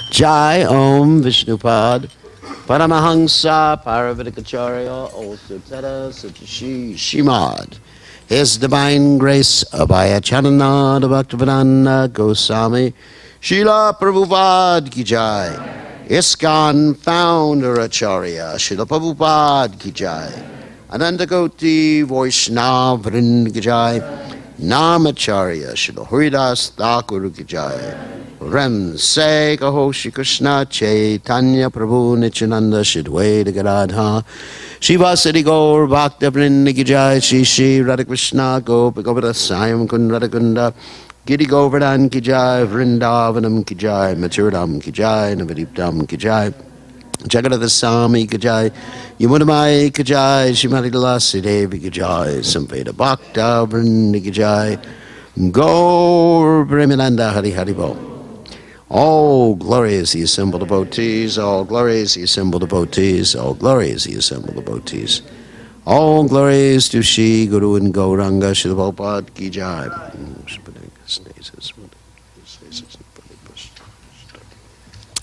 Jai Om Vishnupad Paramahansa Paravatikacharya Osutara Satashi Shimad. His Divine Grace Abhaya Chananad Bhaktivedanta Goswami Srila Prabhupada Ki Jai. ISKCON Founder Acharya Srila Prabhupada Ki Jai. Anandakoti Vaishnav Vrind Ki Jai. Namacharya Srila Haridas Thakur Ki Jai. Rem Se Kaho Shri Krishna Chaitanya Prabhu Nityananda Shidwaita Gadadha Shivasati Gaur Bhakta Vrinda Ki Jai Shri Shri Radha Krishna Gopa Govardha Sayam Kund Radha Kunda Giri Govardhan Ki Jai Vrindavanam Ki Jai Maturadam Ki Jai Navadiptam Ki Jai Jagadada Sami Ki Jai Yamunamai Ki Jai Shrimati Dalasi Devi Ki Jai Samveda Bhakta Vrinda Ki Jai Gaur Premananda Hari Hari Bo. All glory is the assembled devotees, all glory is the assembled devotees, all glory is the assembled devotees. All glories to Shri Guru and Gauranga Srila Prabhupada Ki Jai.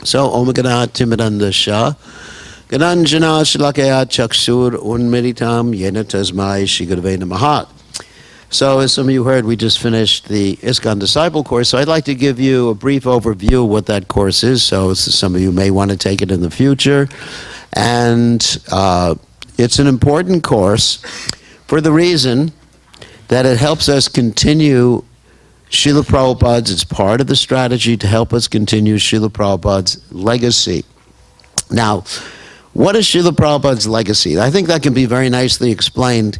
So, Om Gana Timidanda Shah, Gananjana Shalakaya Chakshur Unmeditam Yena Tasmai Shri Gurave Namaha. So, as some of you heard, we just finished the ISKCON Disciple Course, so I'd like to give you a brief overview of what that course is, so some of you may want to take it in the future. And it's an important course for the reason that it helps us continue Srila Prabhupada's, it's part of the strategy to help us continue Srila Prabhupada's legacy. Now, what is Srila Prabhupada's legacy? I think that can be very nicely explained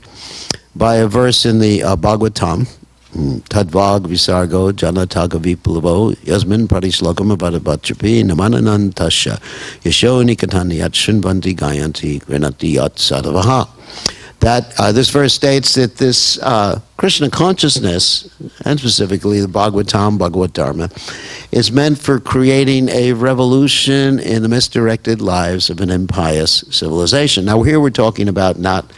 by a verse in the Bhagavatam, Tadvag Visargo Jana Taga Viplavo Yasmin Parishlokam Abhadabachapi Namananantasha Yashoni Katani Yatshunvanti Gayanti Grenati Yat Sadavaha. That this verse states that this Krishna consciousness, and specifically the Bhagavatam, Bhagavad Dharma, is meant for creating a revolution in the misdirected lives of an impious civilization. Now here we're talking about not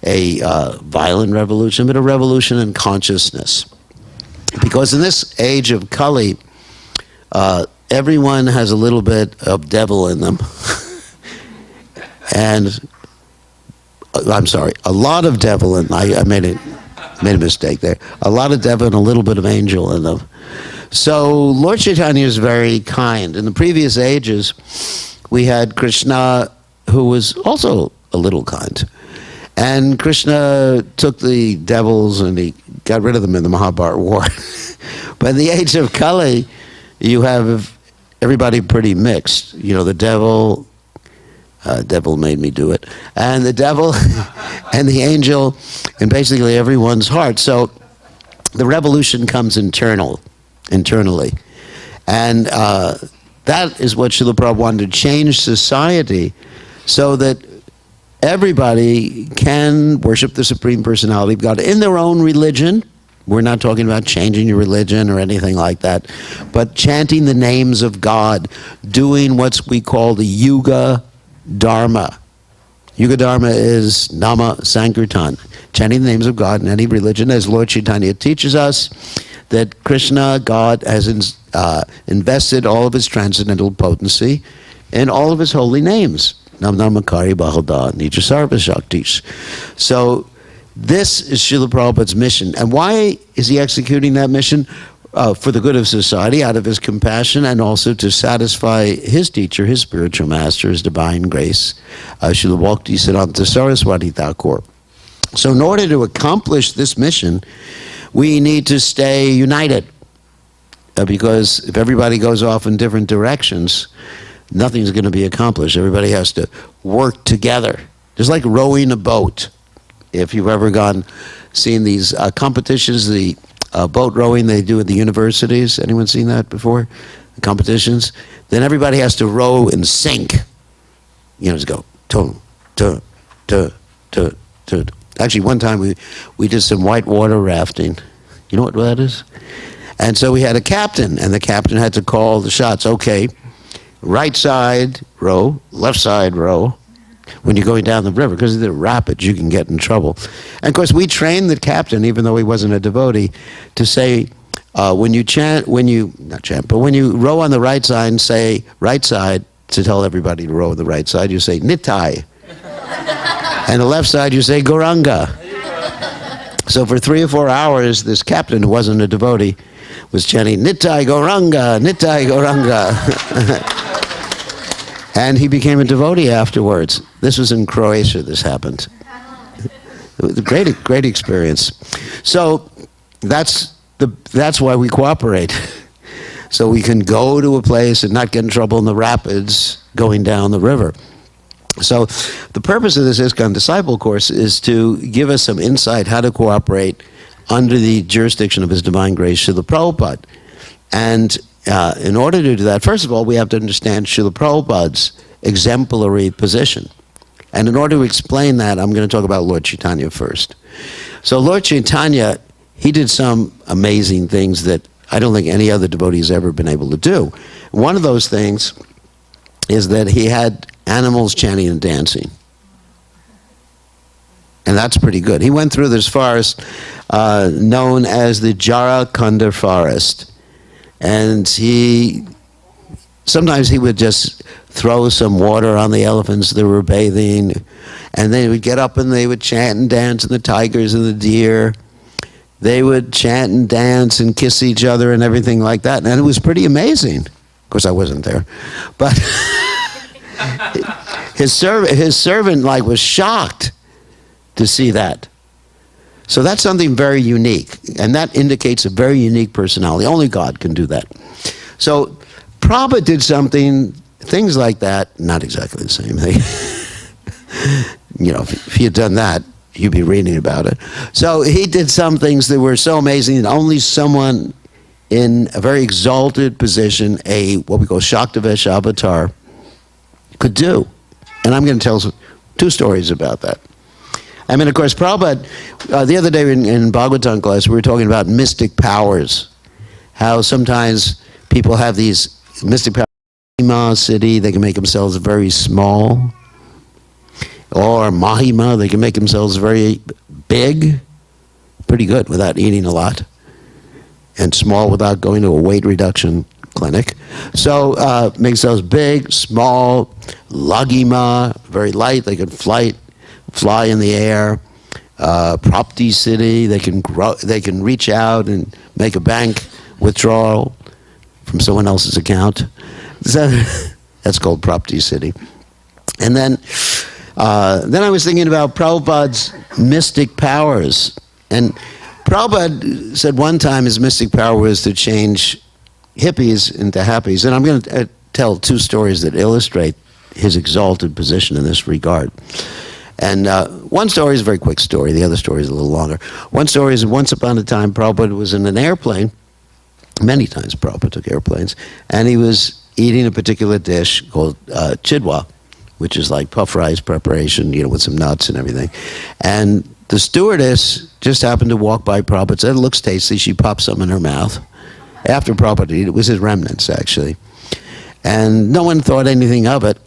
a violent revolution, but a revolution in consciousness. Because in this age of Kali, everyone has a little bit of devil in them. And, I'm sorry, a lot of devil in them. I made a mistake there. A lot of devil and a little bit of angel in them. So Lord Chaitanya is very kind. In the previous ages, we had Krishna, who was also a little kind. And Krishna took the devils and he got rid of them in the Mahabharata war. But in the age of Kali, you have everybody pretty mixed. You know, the devil made me do it, and the devil and the angel, and basically everyone's heart. So the revolution comes internally. And that is what Srila Prabhupada wanted to change society so that everybody can worship the Supreme Personality of God in their own religion. We're not talking about changing your religion or anything like that, but chanting the names of God, doing what we call the Yuga Dharma. Yuga Dharma is Nama Sankirtan, chanting the names of God in any religion, as Lord Chaitanya teaches us that Krishna, God, has invested all of his transcendental potency in all of his holy names. Nam Namakari Bahalda Nija Sarva Shaktis. So this is Srila Prabhupada's mission. And why is he executing that mission? For the good of society, out of his compassion, and also to satisfy his teacher, his spiritual master, his divine grace, Srila Bhakti Siddhanta Saraswati Thakur. So in order to accomplish this mission, we need to stay united. Because if everybody goes off in different directions, nothing's going to be accomplished. Everybody has to work together. Just like rowing a boat. If you've ever seen these competitions, the boat rowing they do at the universities. Anyone seen that before? The competitions? Then everybody has to row in sync. You know, just go, Actually, one time we did some whitewater rafting. You know what that is? And so we had a captain, and the captain had to call the shots. Okay, right side row, left side row. When you're going down the river, because of the rapids, you can get in trouble. And of course, we trained the captain, even though he wasn't a devotee, to say, when you chant, not chant, but when you row on the right side and say right side to tell everybody to row on the right side, you say Nitai. And the left side, you say Gauranga. So for 3 or 4 hours, this captain, who wasn't a devotee, was chanting Nitai Gauranga, Nitai Gauranga. And he became a devotee afterwards. This was in Croatia, this happened. It was a great experience. So that's why we cooperate. So we can go to a place and not get in trouble in the rapids going down the river. So the purpose of this ISKCON Disciple Course is to give us some insight how to cooperate under the jurisdiction of His Divine Grace, Srila Prabhupada. And in order to do that, first of all, we have to understand Srila Prabhupada's exemplary position. And in order to explain that, I'm going to talk about Lord Chaitanya first. So Lord Chaitanya, he did some amazing things that I don't think any other devotee has ever been able to do. One of those things is that he had animals chanting and dancing. And that's pretty good. He went through this forest known as the Jarakanda forest. And sometimes he would just throw some water on the elephants that were bathing. And they would get up and they would chant and dance, and the tigers and the deer, they would chant and dance and kiss each other and everything like that. And it was pretty amazing. Of course, I wasn't there. But his servant was shocked to see that. So that's something very unique, and that indicates a very unique personality. Only God can do that. So Prabhupada did things like that, not exactly the same thing. If he had done that, you'd be reading about it. So he did some things that were so amazing that only someone in a very exalted position, what we call Shaktavesh avatar, could do. And I'm going to tell 2 stories about that. I mean, of course, Prabhupada, the other day in Bhagavatam class, we were talking about mystic powers. How sometimes people have these mystic powers. Mahima city, they can make themselves very small. Or Mahima, they can make themselves very big. Pretty good without eating a lot. And small without going to a weight reduction clinic. So make themselves big, small, Lagima, very light, they can fly in the air. Prapti city, they can reach out and make a bank withdrawal from someone else's account. So that's called Prapti city. And then I was thinking about Prabhupada's mystic powers. And Prabhupada said one time his mystic power was to change hippies into happies. And I'm going to tell 2 stories that illustrate his exalted position in this regard. And one story is a very quick story. The other story is a little longer. One story is once upon a time Prabhupada was in an airplane. Many times Prabhupada took airplanes. And he was eating a particular dish called chidwa, which is like puff rice preparation, with some nuts and everything. And the stewardess just happened to walk by Prabhupada, said, "It looks tasty." She popped some in her mouth. After Prabhupada ate it, was his remnants, actually. And no one thought anything of it.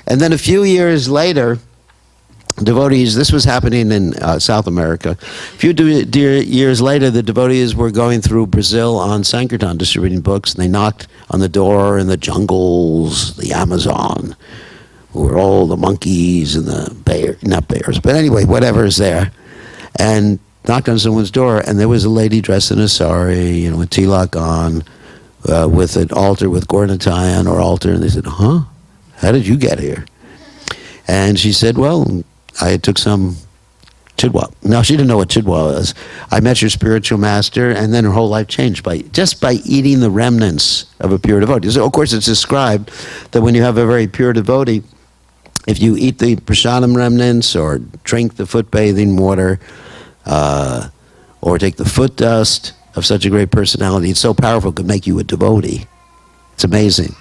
And then a few years later, devotees, this was happening in South America. A few years later, the devotees were going through Brazil on Sankirtan, distributing books, and they knocked on the door in the jungles, the Amazon, where all the monkeys and the not bears, but anyway, whatever is there, and knocked on someone's door, and there was a lady dressed in a sari, with tilak on, with an altar with Gornatai on her altar, and they said, "Huh? How did you get here?" And she said, "Well, I took some chidwa." Now, she didn't know what chidwa was. "I met your spiritual master," and then her whole life changed just by eating the remnants of a pure devotee. So, of course, it's described that when you have a very pure devotee, if you eat the prasadam remnants or drink the foot bathing water or take the foot dust of such a great personality, it's so powerful it could make you a devotee. It's amazing.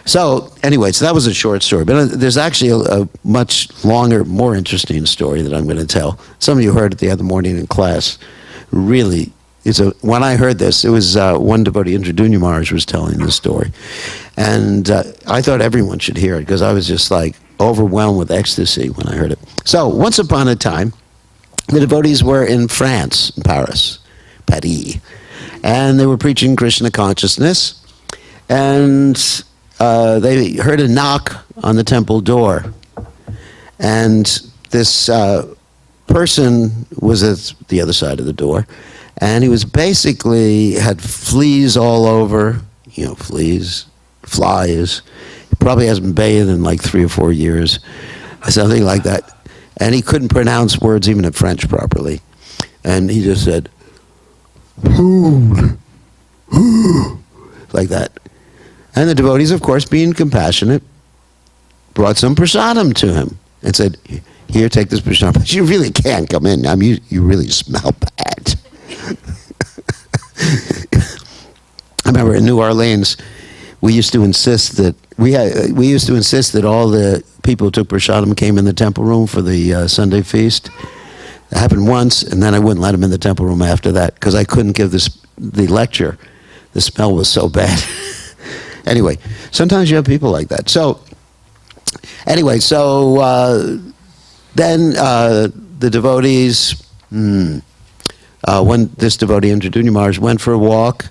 So, anyway, that was a short story. But there's actually a much longer, more interesting story that I'm going to tell. Some of you heard it the other morning in class. Really, when I heard this, it was one devotee, Indradunya Maharaj, was telling this story. And I thought everyone should hear it, because I was just overwhelmed with ecstasy when I heard it. So, once upon a time, the devotees were in France, in Paris, and they were preaching Krishna consciousnness, and they heard a knock on the temple door, and this person was at the other side of the door, and he was basically had fleas all over, fleas, flies. He probably hasn't bathed in like 3 or 4 years, something like that. And he couldn't pronounce words even in French properly. And he just said, food, like that. And the devotees, of course, being compassionate, brought some prasadam to him and said, here, take this prasadam. But you really can't come in. I mean, you really smell bad. I remember in New Orleans, we used to insist that all the people who took prasadam came in the temple room for the Sunday feast. It happened once, and then I wouldn't let them in the temple room after that because I couldn't give the lecture. The smell was so bad. Anyway, sometimes you have people like that. So, anyway, then the devotees, when this devotee, Indradyumna Maharaj, went for a walk,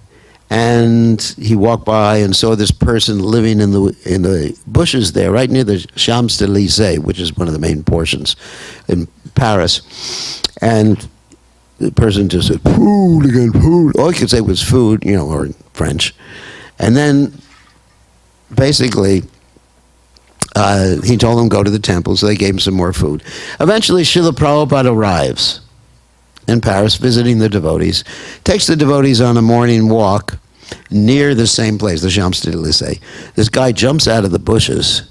and he walked by and saw this person living in the bushes there, right near the Champs-Élysées, which is one of the main portions in Paris. And the person just said, food again, food. All he could say was food, or in French. And then, basically, he told them go to the temple, so they gave him some more food. Eventually, Srila Prabhupada arrives in Paris, visiting the devotees, takes the devotees on a morning walk near the same place, the Champs-Élysées. This guy jumps out of the bushes,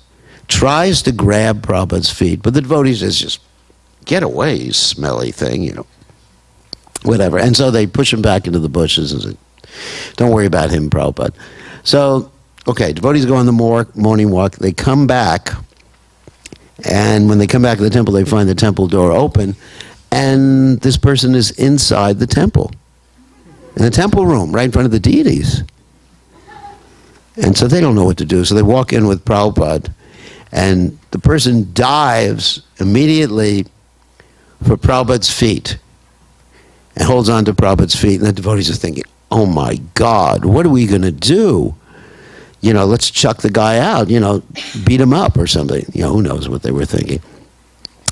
tries to grab Prabhupada's feet, but the devotees just, get away, you smelly thing, whatever. And so they push him back into the bushes and say, don't worry about him, Prabhupada. So, okay, devotees go on the morning walk. They come back, and when they come back to the temple, they find the temple door open, and this person is inside the temple, in the temple room, right in front of the deities. And so they don't know what to do. So they walk in with Prabhupada, and the person dives immediately for Prabhupada's feet and holds on to Prabhupada's feet. And the devotees are thinking, oh my God, what are we going to do? Let's chuck the guy out, beat him up or something. Who knows what they were thinking.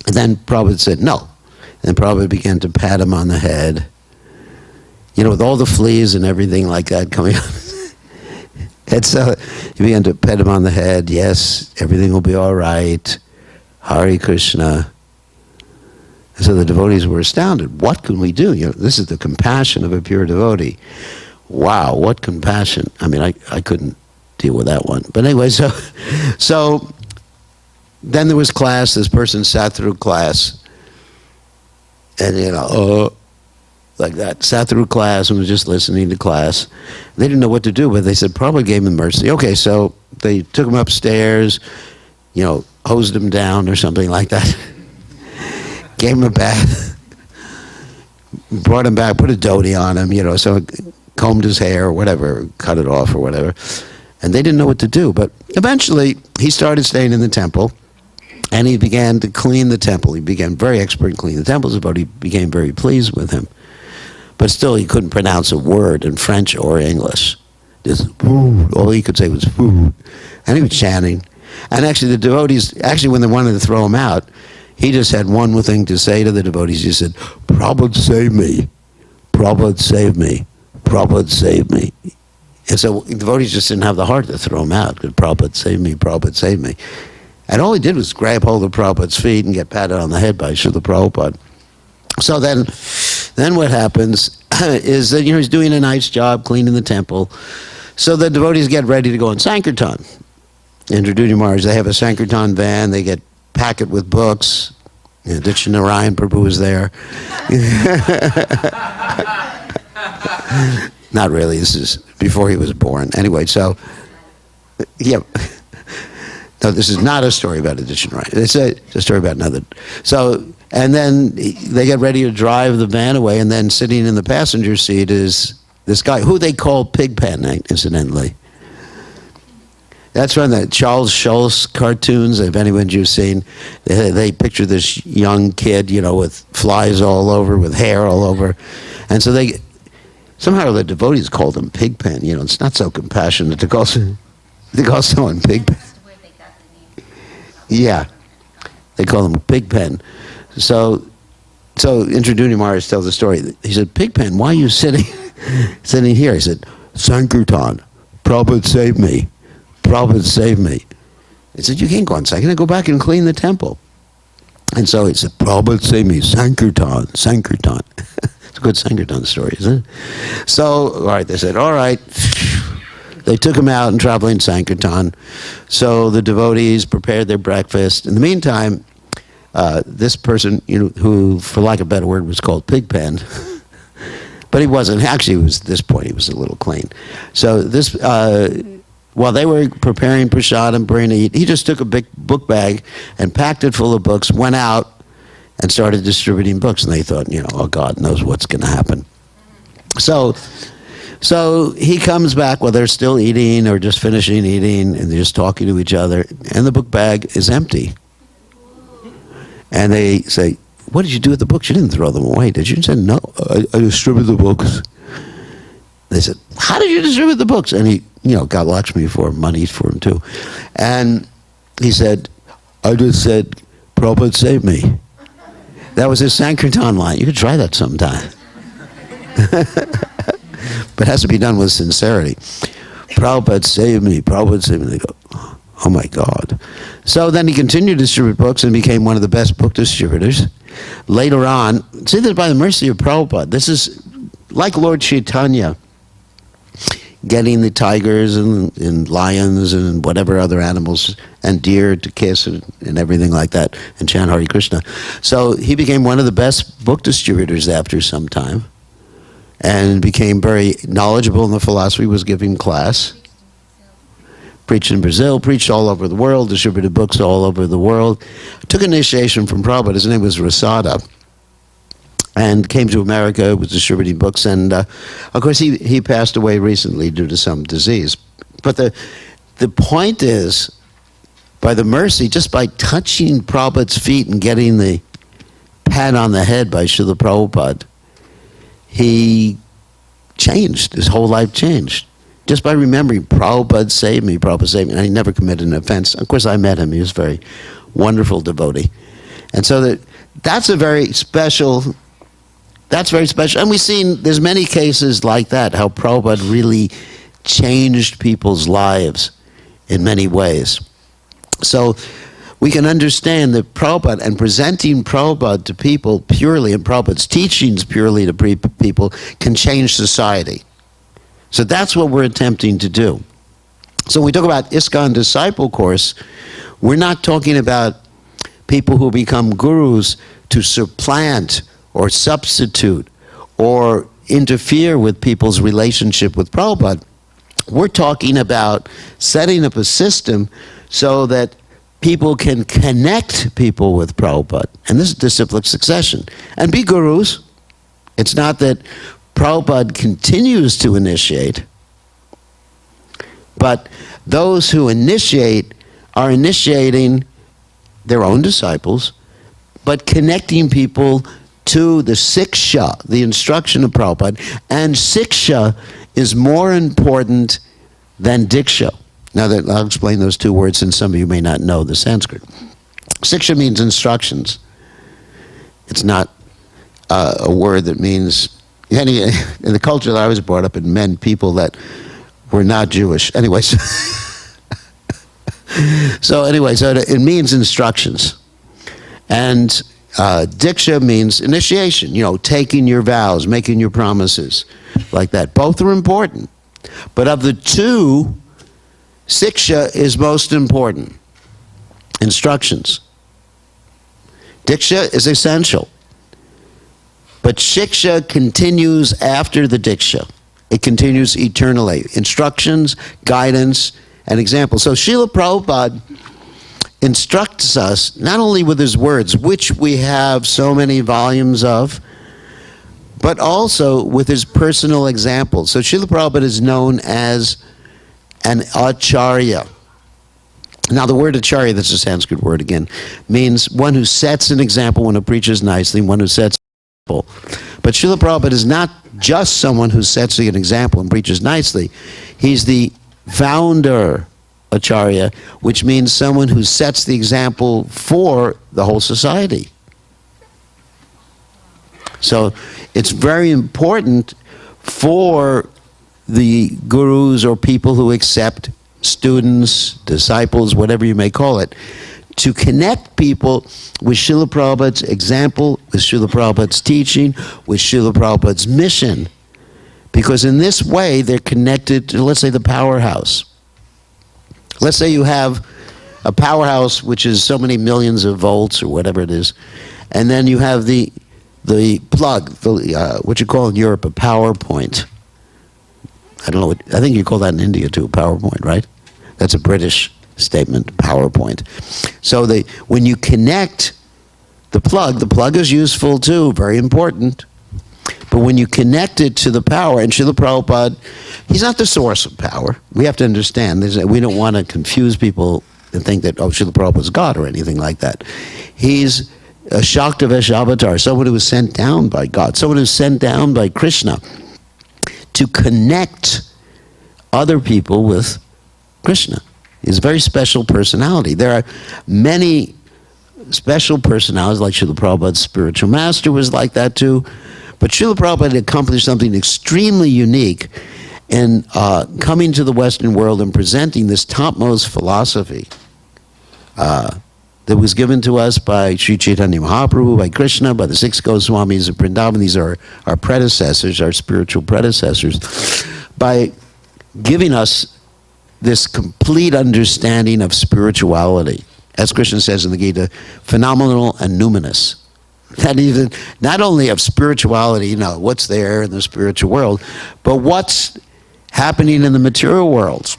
And then Prabhupada said, no. And Prabhupada began to pat him on the head, with all the fleas and everything like that coming up. And so he began to pat him on the head. Yes, everything will be all right. Hare Krishna. And so the devotees were astounded. What can we do? This is the compassion of a pure devotee. Wow, what compassion. I mean, I couldn't deal with that one. But anyway, so then there was class. This person sat through class. And, like that, sat through class and was just listening to class. They didn't know what to do, but they said, Prabhupada gave him mercy. Okay, so they took him upstairs, hosed him down or something like that. Gave him a bath. Brought him back, put a dhoti on him, so combed his hair or whatever, cut it off or whatever. And they didn't know what to do. But eventually, he started staying in the temple. And he began to clean the temple. He became very expert in cleaning the temples, but he became very pleased with him. But still, he couldn't pronounce a word in French or English. Just food. All he could say was food. And he was chanting. And actually, the devotees, when they wanted to throw him out, he just had one thing to say to the devotees. He said, Prabhupada save me. Prabhupada save me. Prabhupada save me. And so the devotees just didn't have the heart to throw him out. Because Prabhupada save me. Prabhupada save me. And all he did was grab hold of Prabhupada's feet and get patted on the head by Srila Prabhupada. So then what happens is that he's doing a nice job cleaning the temple. So the devotees get ready to go on Sankirtan. Indradyumna Maharaj, they have a Sankirtan van. They get packed with books. Ditya Narayan Prabhu was there. Not really. This is before he was born. Anyway, so yeah. No, this is not a story about Ditya Narayan. It's a story about another. So, and then they get ready to drive the van away, and then sitting in the passenger seat is this guy, who they call Pigpen, incidentally. That's from the Charles Schulz cartoons, if anyone's you've seen. They picture this young kid, with flies all over, with hair all over. And so Somehow the devotees called him Pigpen. You know, it's not so compassionate to call someone Pigpen. Yeah, they call him Pigpen. So Indraduni Maharaj tells the story. He said, Pigpen, why are you sitting here? He said, Sankirtan, Prabhupada saved me. Prabhupada saved me. He said, you can't go on Sankirtan. Go back and clean the temple. And so he said, Prabhupada saved me. Sankirtan, Sankirtan. It's a good Sankirtan story, isn't it? So, all right, they said, all right. They took him out and traveling Sankirtan. So the devotees prepared their breakfast. In the meantime, this person, who, for lack of a better word, was called Pigpen, but he wasn't. Actually, at this point, he was a little clean. So this, while they were preparing prasad and bringing to eat, he just took a big book bag and packed it full of books, went out, and started distributing books. And they thought, oh, God knows what's going to happen. So he comes back while they're still eating or just finishing eating, and they're just talking to each other, and the book bag is empty. And they say, what did you do with the books? You didn't throw them away, did you? He said, no, I distributed the books. They said, how did you distribute the books? And he, got Lakshmi for him, money for him too. And he said, I just said, Prabhupada saved me. That was his Sankirtan line. You could try that sometime. But it has to be done with sincerity. Prabhupada saved me. Prabhupada saved me. They go, oh my God. So then he continued to distribute books and became one of the best book distributors. Later on, see that by the mercy of Prabhupada, this is like Lord Chaitanya getting the tigers and lions and whatever other animals and deer to kiss and everything like that and chant Hare Krishna. So he became one of the best book distributors after some time and became very knowledgeable in the philosophy, was giving class. Preached in Brazil, preached all over the world, distributed books all over the world. Took initiation from Prabhupada. His name was Rasada. And came to America, was distributing books. And of course, he passed away recently due to some disease. But the point is, by the mercy, just by touching Prabhupada's feet and getting the pat on the head by Srila Prabhupada, he changed. His whole life changed. Just by remembering, Prabhupada saved me, Prabhupada saved me. And he never committed an offense. Of course, I met him. He was a very wonderful devotee. And so that's very special. And we've seen, there's many cases like that, how Prabhupada really changed people's lives in many ways. So we can understand that Prabhupada, and presenting Prabhupada to people purely, and Prabhupada's teachings purely to people, can change society. So that's what we're attempting to do. So when we talk about ISKCON Disciple Course, we're not talking about people who become gurus to supplant or substitute or interfere with people's relationship with Prabhupada. We're talking about setting up a system so that people can connect people with Prabhupada. And this is disciplic succession. And be gurus. It's not that Prabhupada continues to initiate, but those who initiate are initiating their own disciples, but connecting people to the siksha, the instruction of Prabhupada. And siksha is more important than diksha. Now, I'll explain those two words, and some of you may not know the Sanskrit. Siksha means instructions. It's not a word that means in the culture that I was brought up in, meant people that were not Jewish. Anyways, so it means instructions. And diksha means initiation, taking your vows, making your promises, like that. Both are important. But of the two, siksha is most important. Instructions. Diksha is essential. But shiksha continues after the diksha. It continues eternally. Instructions, guidance, and example. So Srila Prabhupada instructs us not only with his words, which we have so many volumes of, but also with his personal examples. So Srila Prabhupada is known as an acharya. Now the word acharya, that's a Sanskrit word again, means one who sets an example, one who preaches nicely, one who sets an example. But Srila Prabhupada is not just someone who sets an example and preaches nicely. He's the founder Acharya, which means someone who sets the example for the whole society. So it's very important for the gurus or people who accept students, disciples, whatever you may call it, to connect people with Srila Prabhupada's example, with Srila Prabhupada's teaching, with Srila Prabhupada's mission. Because in this way, they're connected to, let's say, the powerhouse. Let's say you have a powerhouse which is so many millions of volts or whatever it is, and then you have the plug, what you call in Europe a power point. I don't know, I think you call that in India too, a PowerPoint, right? That's a British statement, PowerPoint. So when you connect the plug is useful too, very important. But when you connect it to the power, and Srila Prabhupada, he's not the source of power. We have to understand, we don't want to confuse people and think that, oh, Srila Prabhupada is God or anything like that. He's a Shaktavesh avatar, someone who was sent down by God, someone who was sent down by Krishna to connect other people with Krishna. He's a very special personality. There are many special personalities, like Srila Prabhupada's spiritual master was like that too. But Srila Prabhupada accomplished something extremely unique in coming to the Western world and presenting this topmost philosophy that was given to us by Sri Chaitanya Mahaprabhu, by Krishna, by the 6 Goswamis of Vrindavan. These are our predecessors, our spiritual predecessors, by giving us this complete understanding of spirituality. As Krishna says in the Gita, phenomenal and numinous. That even, not only of spirituality, what's there in the spiritual world, but what's happening in the material world.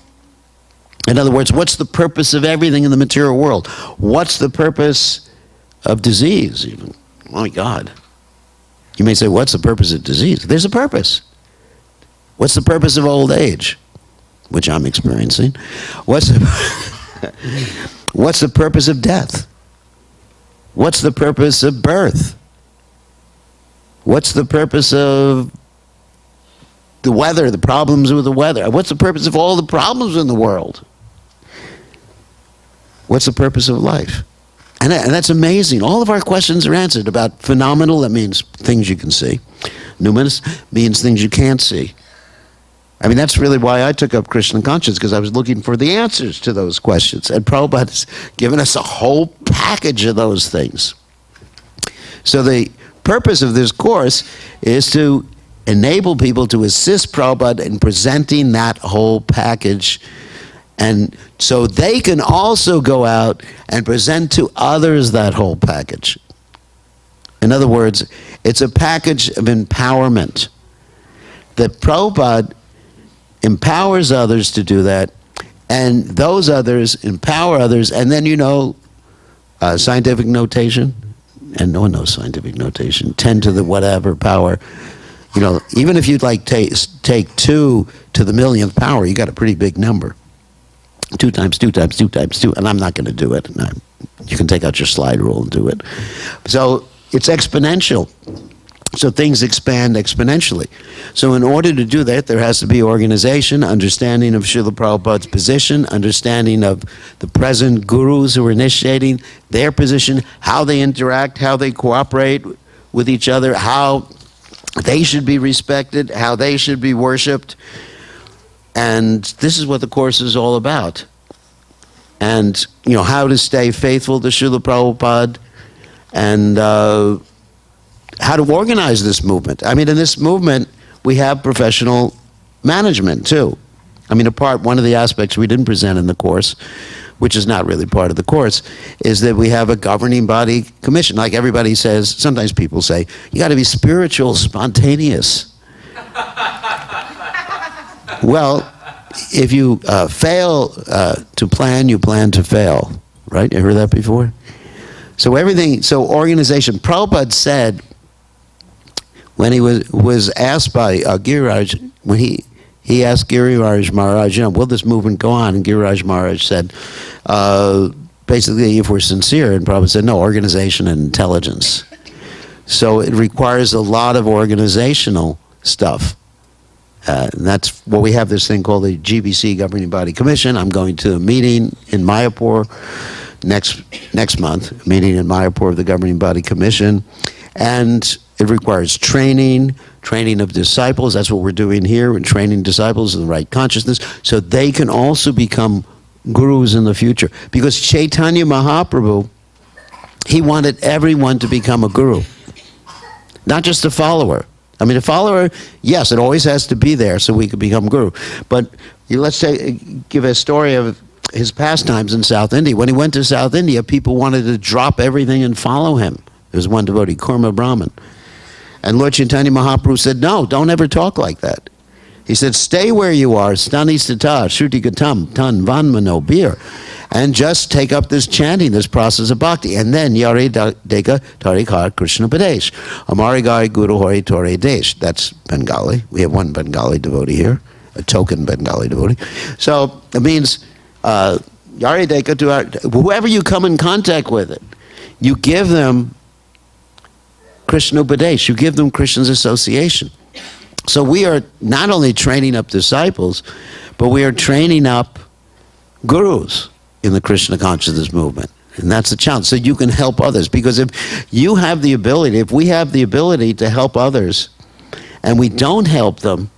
In other words, what's the purpose of everything in the material world? What's the purpose of disease even? Oh my God. You may say, what's the purpose of disease? There's a purpose. What's the purpose of old age? Which I'm experiencing. What's the purpose of death? What's the purpose of birth? What's the purpose of the weather, the problems with the weather? What's the purpose of all the problems in the world? What's the purpose of life? And that's amazing. All of our questions are answered about phenomenal, that means things you can see. Numinous means things you can't see. I mean, that's really why I took up Krishna consciousness, because I was looking for the answers to those questions. And Prabhupada has given us a whole package of those things. So the purpose of this course is to enable people to assist Prabhupada in presenting that whole package, and so they can also go out and present to others that whole package. In other words, it's a package of empowerment that Prabhupada empowers others to do that, and those others empower others. And then scientific notation, and no one knows scientific notation, 10 to the whatever power. Even if you'd like take 2 to the millionth power, you got a pretty big number. 2 times 2 times 2 times 2, and I'm not going to do it. You can take out your slide rule and do it. So it's exponential. So things expand exponentially. So in order to do that, there has to be organization, understanding of Srila Prabhupada's position, understanding of the present gurus who are initiating their position, how they interact, how they cooperate with each other, how they should be respected, how they should be worshipped. And this is what the course is all about. And, how to stay faithful to Srila Prabhupada, and how to organize this movement. I mean, in this movement, we have professional management too. I mean, one of the aspects we didn't present in the course, which is not really part of the course, is that we have a governing body commission. Like everybody says, sometimes people say, you got to be spiritual, spontaneous. Well, if you fail to plan, you plan to fail. Right? You heard that before? So organization. Prabhupada said, when he was asked by Giriraj, when he asked Giriraj Maharaj, will this movement go on? And Giriraj Maharaj said, basically, if we're sincere, and Prabhupada said, no, organization and intelligence. So it requires a lot of organizational stuff. And that's what we have, this thing called the GBC Governing Body Commission. I'm going to a meeting in Mayapur next month, a meeting in Mayapur of the Governing Body Commission. And it requires training of disciples. That's what we're doing here. We're training disciples in the right consciousness so they can also become gurus in the future. Because Chaitanya Mahaprabhu, he wanted everyone to become a guru, not just a follower. I mean, a follower, yes, it always has to be there so we can become guru. But let's give a story of his pastimes in South India. When he went to South India, people wanted to drop everything and follow him. There was one devotee, Kurma Brahman. And Lord Chaitanya Mahaprabhu said, no, don't ever talk like that. He said, stay where you are, stani stata, shruti gatam, tan vanmano bir, and just take up this chanting, this process of bhakti. And then, yare deka tarikar Krishna Padesh, amarigai guru hori tore desh. That's Bengali. We have one Bengali devotee here, a token Bengali devotee. So it means, yare deka to whoever you come in contact with it, you give them Krishna Upadesh, you give them Krishna's association. So we are not only training up disciples, but we are training up gurus in the Krishna consciousness movement. And that's the challenge. So you can help others. Because if you have the ability, if we have the ability to help others, and we don't help them,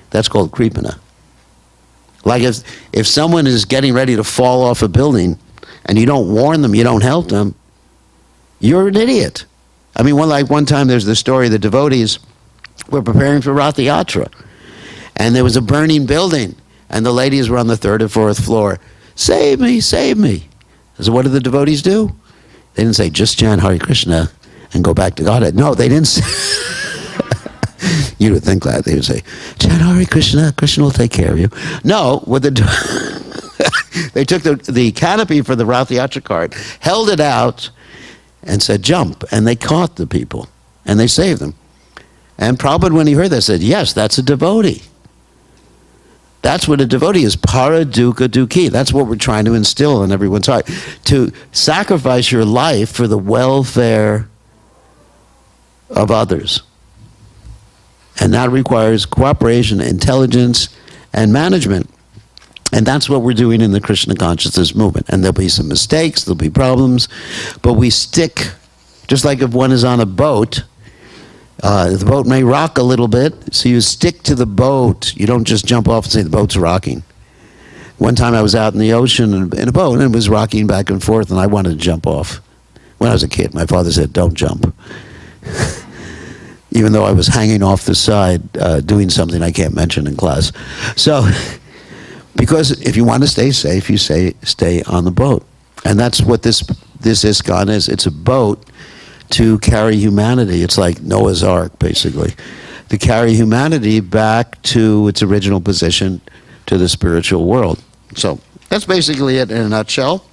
that's called kripana. Like if someone is getting ready to fall off a building, and you don't warn them, you don't help them, you're an idiot. I mean, one time there's the story, the devotees were preparing for Rath Yatra, and there was a burning building, and the ladies were on the 3rd or 4th floor. Save me, save me. So what did the devotees do? They didn't say, just chant Hare Krishna and go back to Godhead. No, they didn't say. You would think that. They would say, chant Hare Krishna, Krishna will take care of you. No, what they took the canopy for the Rath Yatra cart, held it out, and said, jump. And they caught the people, and they saved them. And Prabhupada, when he heard that, said, yes, that's a devotee. That's what a devotee is, para dukkha dukhi. That's what we're trying to instill in everyone's heart. To sacrifice your life for the welfare of others. And that requires cooperation, intelligence, and management. And that's what we're doing in the Krishna consciousness movement. And there'll be some mistakes, there'll be problems, but we stick, just like if one is on a boat, the boat may rock a little bit, so you stick to the boat. You don't just jump off and say the boat's rocking. One time I was out in the ocean in a boat, and it was rocking back and forth, and I wanted to jump off. When I was a kid, my father said, don't jump. Even though I was hanging off the side doing something I can't mention in class. So, because if you want to stay safe, you stay on the boat. And that's what this ISKCON is. It's a boat to carry humanity. It's like Noah's Ark, basically. To carry humanity back to its original position, to the spiritual world. So that's basically it in a nutshell,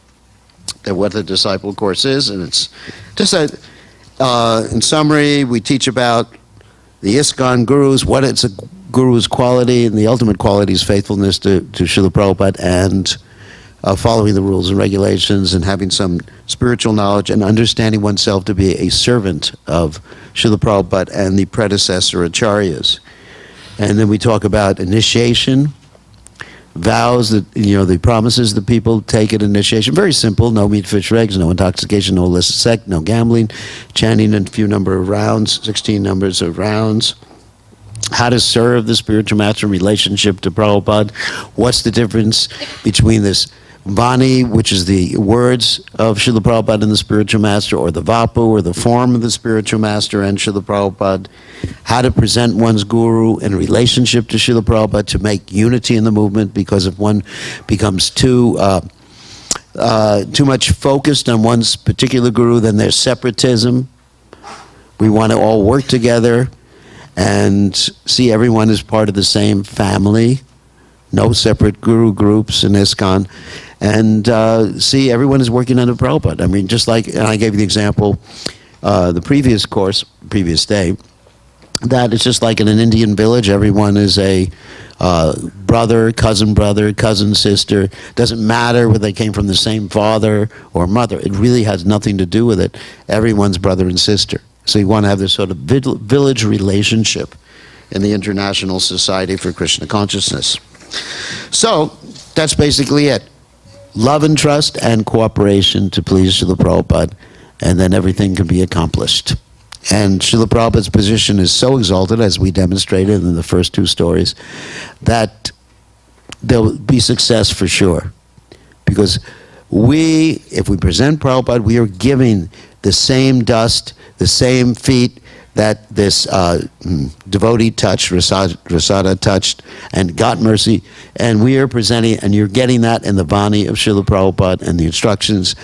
what the Disciple Course is. And it's just in summary, we teach about the ISKCON gurus, what it's a guru's quality, and the ultimate quality is faithfulness to Srila Prabhupada, and following the rules and regulations, and having some spiritual knowledge, and understanding oneself to be a servant of Srila Prabhupada and the predecessor acharyas. And then we talk about initiation, vows, that the promises that people take at initiation. Very simple: no meat, fish, or eggs, no intoxication, no illicit sex, no gambling, chanting in a few number of rounds, 16 numbers of rounds. How to serve the spiritual master in relationship to Prabhupada. What's the difference between this Vani, which is the words of Srila Prabhupada and the spiritual master, or the Vapu, or the form of the spiritual master and Srila Prabhupada. How to present one's guru in relationship to Srila Prabhupada to make unity in the movement, because if one becomes too much focused on one's particular guru, then there's separatism. We want to all work together and see everyone as part of the same family. No separate guru groups in ISKCON. And see everyone is working under Prabhupada. I mean, just like, and I gave you the example the previous previous day, that it's just like in an Indian village, everyone is a brother, cousin sister. Doesn't matter whether they came from the same father or mother. It really has nothing to do with it. Everyone's brother and sister. So you want to have this sort of village relationship in the International Society for Krishna Consciousness. So that's basically it. Love and trust and cooperation to please Srila Prabhupada, and then everything can be accomplished. And Srila Prabhupada's position is so exalted, as we demonstrated in the first two stories, that there will be success for sure. Because if we present Prabhupada, we are giving the same dust, the same feet that this devotee touched, Rasada touched, and got mercy, and we are presenting, and you're getting that in the Vani of Srila Prabhupada, and the instructions,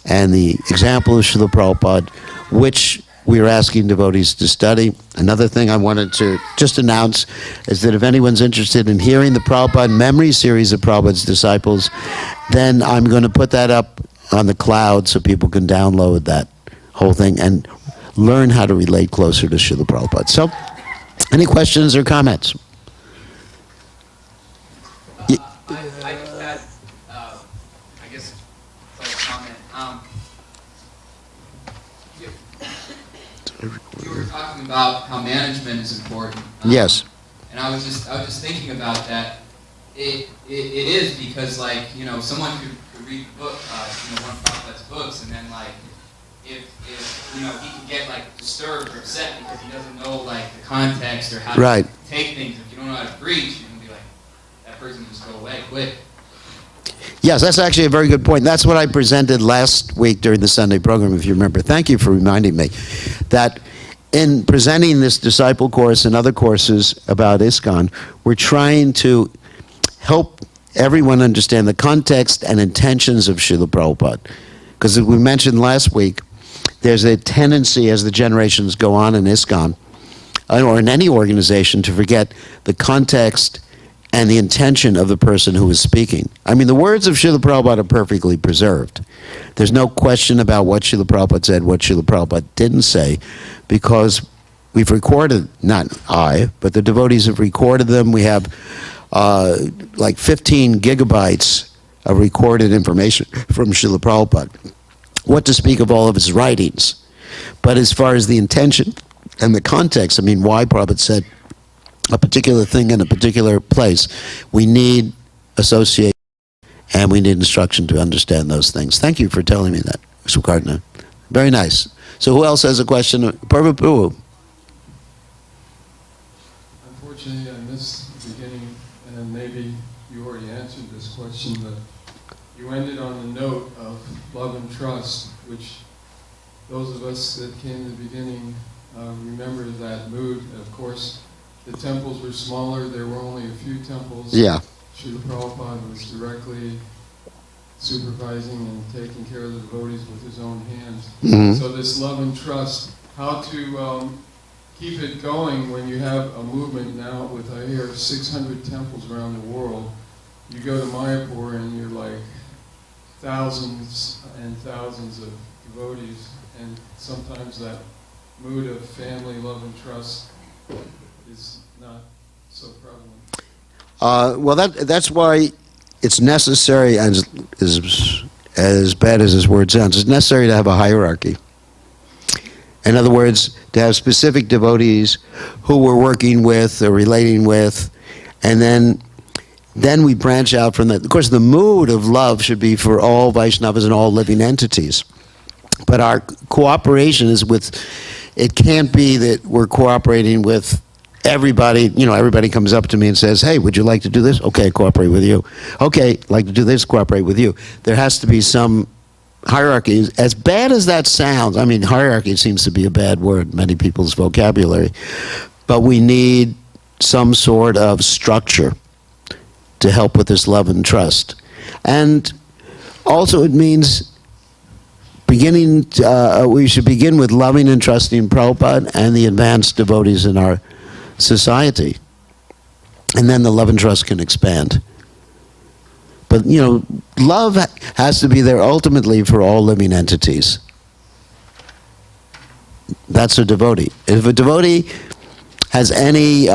and the example of Srila Prabhupada, which we are asking devotees to study. Another thing I wanted to just announce is that if anyone's interested in hearing the Prabhupada memory series of Prabhupada's disciples, then I'm going to put that up on the cloud so people can download that whole thing and learn how to relate closer to Srila Prabhupada. So, any questions or comments? I just had, I guess, like a comment. You were talking about how management is important. Yes. And I was just thinking about that. It is because, like, you know, someone could read the book, one of Prabhupada's books, and then, like, if you know, he can get, like, disturbed or upset because he doesn't know, like, the context or how to take things. If you don't know how to preach, you can be like, that person can just go away quick. Yes, that's actually a very good point. That's what I presented last week during the Sunday program, if you remember. Thank you for reminding me that in presenting this disciple course and other courses about ISKCON, we're trying to help everyone understand the context and intentions of Srila Prabhupada. Because as we mentioned last week, there's a tendency as the generations go on in ISKCON, or in any organization, to forget the context and the intention of the person who is speaking. I mean, the words of Srila Prabhupada are perfectly preserved. There's no question about what Srila Prabhupada said, what Srila Prabhupada didn't say, because we've recorded, not I, but the devotees have recorded them. We have like 15 gigabytes of recorded information from Srila Prabhupada. What to speak of all of his writings. But as far as the intention and the context, I mean, why Prabhupada said a particular thing in a particular place, we need association and we need instruction to understand those things. Thank you for telling me that, Sukarna. Very nice. So who else has a question? Prabhu. Unfortunately, I missed the beginning, and maybe you already answered this question, but you ended on the note of love and trust, which those of us that came to the beginning remember that mood. Of course, the temples were smaller. There were only a few temples. Yeah. Srila Prabhupada was directly supervising and taking care of the devotees with his own hands. Mm-hmm. So this love and trust, how to keep it going when you have a movement now with, I hear, 600 temples around the world. You go to Mayapur and you're like thousands and thousands of devotees, and sometimes that mood of family, love, and trust is not so prevalent. Well, that's why it's necessary, as bad as this word sounds, it's necessary to have a hierarchy. In other words, to have specific devotees who we're working with or relating with, and then we branch out from that. Of course, the mood of love should be for all Vaishnavas and all living entities. But our cooperation is with, it can't be that we're cooperating with everybody. You know, everybody comes up to me and says, hey, would you like to do this? Okay, cooperate with you. Okay, like to do this, cooperate with you. There has to be some hierarchy. As bad as that sounds, I mean, hierarchy seems to be a bad word in many people's vocabulary, but we need some sort of structure to help with this love and trust. And also it means we should begin with loving and trusting Prabhupada and the advanced devotees in our society. And then the love and trust can expand. But, you know, love has to be there ultimately for all living entities. That's a devotee. If a devotee has any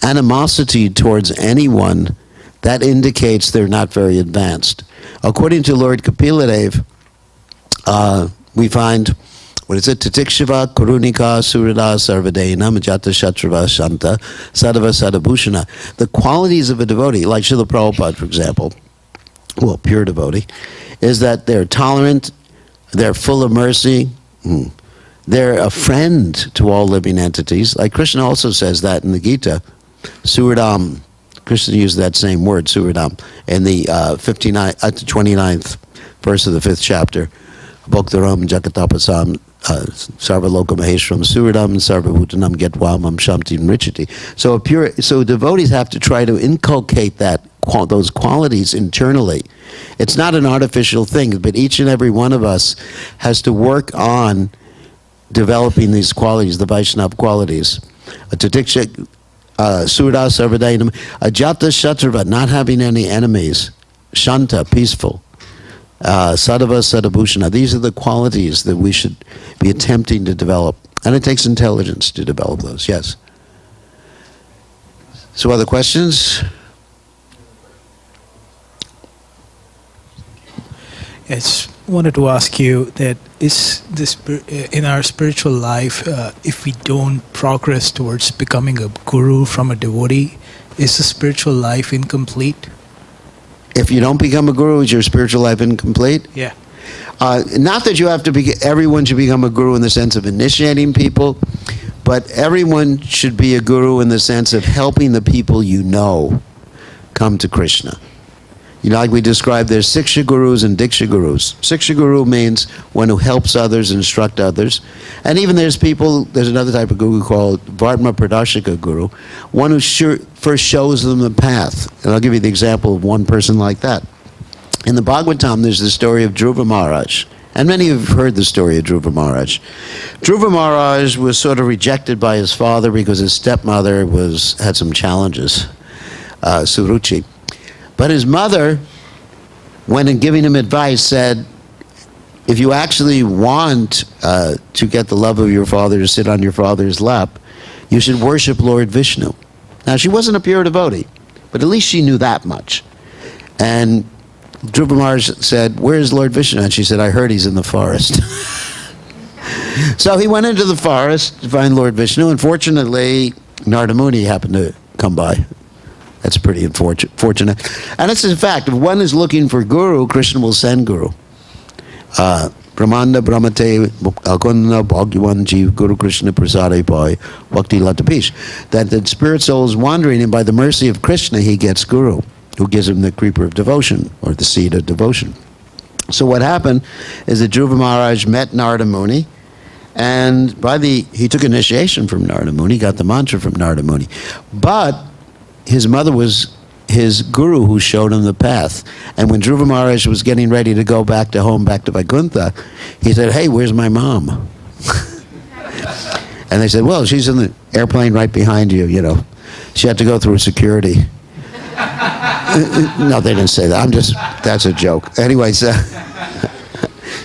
animosity towards anyone, that indicates they're not very advanced. According to Lord Kapila Dev, we find what is it? Titikshava, Kurunika, Surada, Sarvadena, Majata, Shatrava, Shanta, Sadava, Sadabhushana. The qualities of a devotee, like Srila Prabhupada, for example, well, pure devotee, is that they're tolerant, they're full of mercy, they're a friend to all living entities. Like Krishna also says that in the Gita, Suradam. Krishna used that same word, Suradam, in the 29th verse of the 5th chapter. Bhaktaram Jagatapasam Sarvaloka Maheshram Suradam Sarvabhutanam Getwamam Shamti Richati. So devotees have to try to inculcate those qualities internally. It's not an artificial thing, but each and every one of us has to work on developing these qualities, the Vaishnava qualities. Surda Sarvadainam, Ajata Shatrava, not having any enemies. Shanta, peaceful. Sadava Sadabhushana. These are the qualities that we should be attempting to develop. And it takes intelligence to develop those, yes. So other questions? Yes, wanted to ask you that is this in our spiritual life, if we don't progress towards becoming a guru from a devotee, is the spiritual life incomplete? If you don't become a guru, is your spiritual life incomplete? Yeah. Not that you have to be, everyone should become a guru in the sense of initiating people, but everyone should be a guru in the sense of helping the people you know come to Krishna. You know, like we described, there's Siksha Gurus and Diksha Gurus. Siksha Guru means one who helps others, instruct others. And even there's another type of guru called Vartma Pradashika Guru, one who first shows them the path. And I'll give you the example of one person like that. In the Bhagavatam, there's the story of Dhruva Maharaj. And many of you have heard the story of Dhruva Maharaj. Dhruva Maharaj was sort of rejected by his father because his stepmother had some challenges, Suruchi. But his mother, when in giving him advice, said, if you actually want to get the love of your father to sit on your father's lap, you should worship Lord Vishnu. Now, she wasn't a pure devotee, but at least she knew that much. And Dhruva Maharaj said, where is Lord Vishnu? And she said, I heard he's in the forest. So he went into the forest to find Lord Vishnu, and fortunately, Narada Muni happened to come by. That's pretty fortunate. And it's in fact, if one is looking for guru, Krishna will send guru. Brahmanda Brahmate Alkonna Bhagwan Jeev Guru Krishna Prasade Pai Bhakti Latapish. That the spirit soul is wandering, and by the mercy of Krishna, he gets guru, who gives him the creeper of devotion, or the seed of devotion. So what happened is that Dhruva Maharaj met Narada Muni, and he took initiation from Narada Muni, got the mantra from Narada Muni. But his mother was his guru who showed him the path. And when Dhruva Maharaj was getting ready to go back to home, back to Vaikuntha, he said, hey, where's my mom? And they said, well, she's in the airplane right behind you, you know. She had to go through security. No, they didn't say that. That's a joke. Anyways,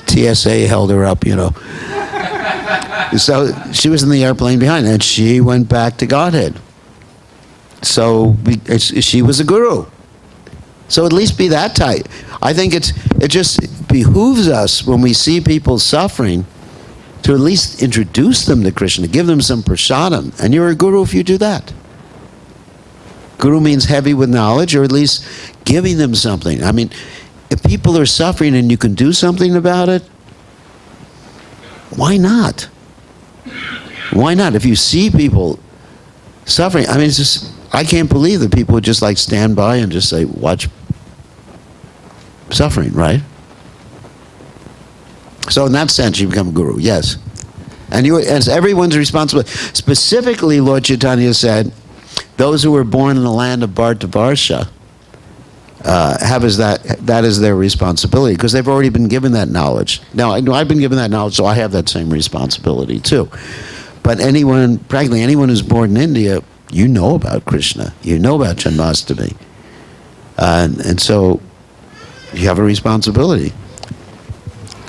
TSA held her up, you know. So she was in the airplane behind, and she went back to Godhead. So she was a guru. So at least be that tight. I think it just behooves us when we see people suffering to at least introduce them to Krishna, give them some prasadam, and you're a guru if you do that. Guru means heavy with knowledge, or at least giving them something. I mean, if people are suffering and you can do something about it, why not? Why not? If you see people suffering, I mean, it's just, I can't believe that people would just like stand by and just say, watch suffering, right? So in that sense, you become a guru, yes. And as everyone's responsible. Specifically, Lord Chaitanya said, those who were born in the land of Bhartavarsha that is their responsibility, because they've already been given that knowledge. Now, I've been given that knowledge, so I have that same responsibility too. But practically anyone who's born in India, you know about Krishna. You know about Janmashtami. And so you have a responsibility.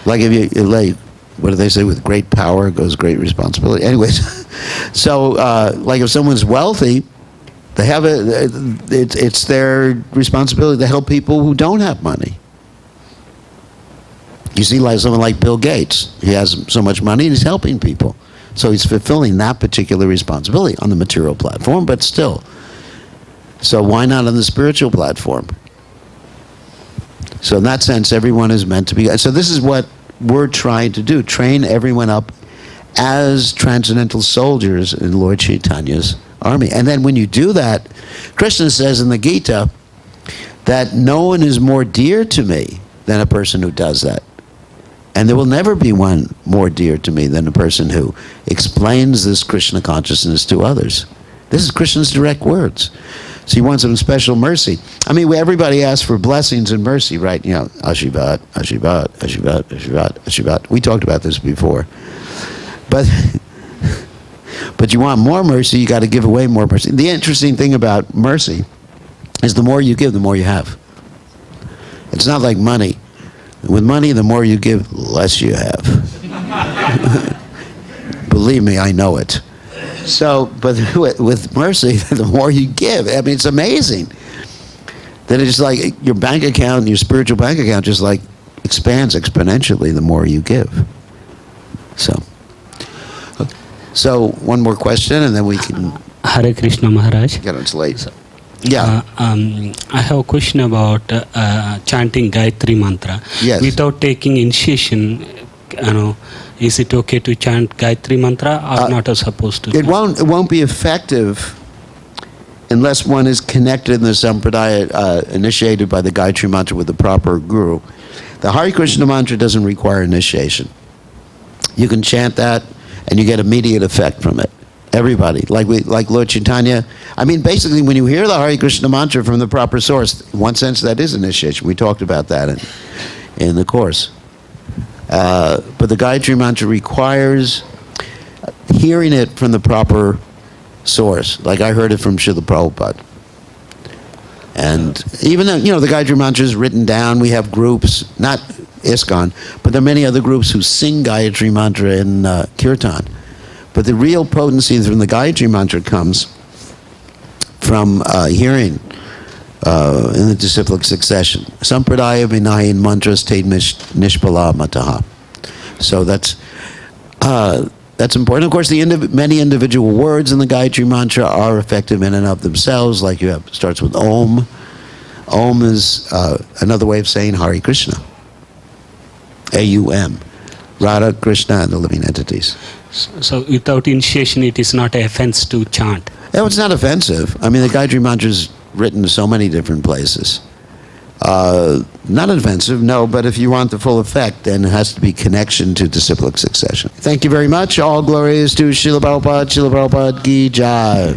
Like what do they say? With great power goes great responsibility. Anyways, so like if someone's wealthy, they have it's their responsibility to help people who don't have money. You see, like someone like Bill Gates, he has so much money and he's helping people. So he's fulfilling that particular responsibility on the material platform, but still. So why not on the spiritual platform? So in that sense, everyone is meant to be. So this is what we're trying to do, train everyone up as transcendental soldiers in Lord Chaitanya's army. And then when you do that, Krishna says in the Gita that no one is more dear to me than a person who does that. And there will never be one more dear to me than a person who explains this Krishna consciousness to others. This is Krishna's direct words. So he wants some special mercy. I mean, everybody asks for blessings and mercy, right? You know, Ashirvad, Ashirvad, Ashirvad, Ashirvad, Ashirvad. We talked about this before. But you want more mercy, you got to give away more mercy. The interesting thing about mercy is the more you give, the more you have. It's not like money. With money, the more you give, less you have. Believe me, I know it. So, but with mercy, the more you give. I mean, it's amazing. That it's like your bank account, your spiritual bank account just like expands exponentially the more you give. So one more question and then we can... Hare Krishna Maharaj. Get on, it's late. Yeah. I have a question about chanting Gayatri Mantra. Yes. Without taking initiation, is it okay to chant Gayatri Mantra or not supposed to? It won't be effective unless one is connected in the Sampradaya, initiated by the Gayatri Mantra with the proper guru. The Hare Krishna Mantra doesn't require initiation. You can chant that and you get immediate effect from it. Everybody, like Lord Chaitanya. I mean, basically, when you hear the Hare Krishna mantra from the proper source, in one sense, that is initiation. We talked about that in the course. But the Gayatri mantra requires hearing it from the proper source. Like I heard it from Srila Prabhupada. And even though, the Gayatri mantra is written down, we have groups, not ISKCON, but there are many other groups who sing Gayatri mantra in Kirtan. But the real potency from the Gayatri mantra comes from hearing in the disciplic succession. Sampradaya vinayin mantras te nishpala mataha. So that's important. Of course, many individual words in the Gayatri mantra are effective in and of themselves. Like starts with Om. Om is another way of saying Hare Krishna. A-U-M. Radha, Krishna, and the living entities. So without initiation, it is not an offense to chant? No, it's not offensive. I mean, the Gayatri mantra is written in so many different places. Not offensive, no, but if you want the full effect, then it has to be connection to disciplic succession. Thank you very much. All glories to Srila Prabhupada, Srila Prabhupada Ki Jai.